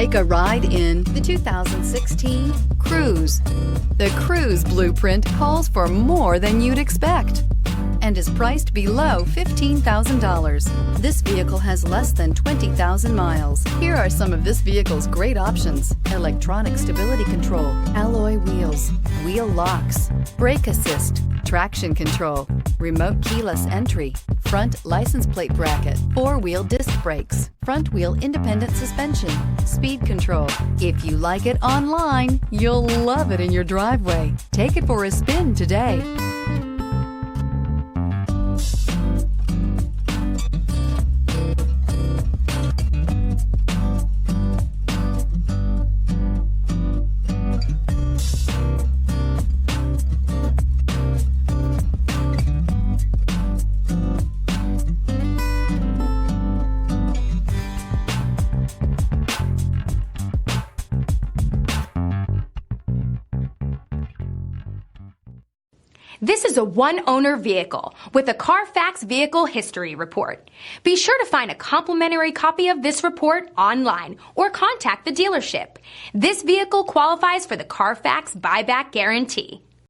Take a ride in the 2016 Cruze. The Cruze blueprint calls for more than you'd expect and is priced below $15,000. This vehicle has less than 20,000 miles. Here are some of this vehicle's great options: electronic stability control, alloy wheels, wheel locks, brake assist, traction control, remote keyless entry, front license plate bracket, four-wheel disc brakes, front wheel independent suspension, speed control. If you like it online, you'll love it in your driveway. Take it for a spin today. This is a one-owner vehicle with a Carfax Vehicle History Report. Be sure to find a complimentary copy of this report online or contact the dealership. This vehicle qualifies for the Carfax Buyback Guarantee.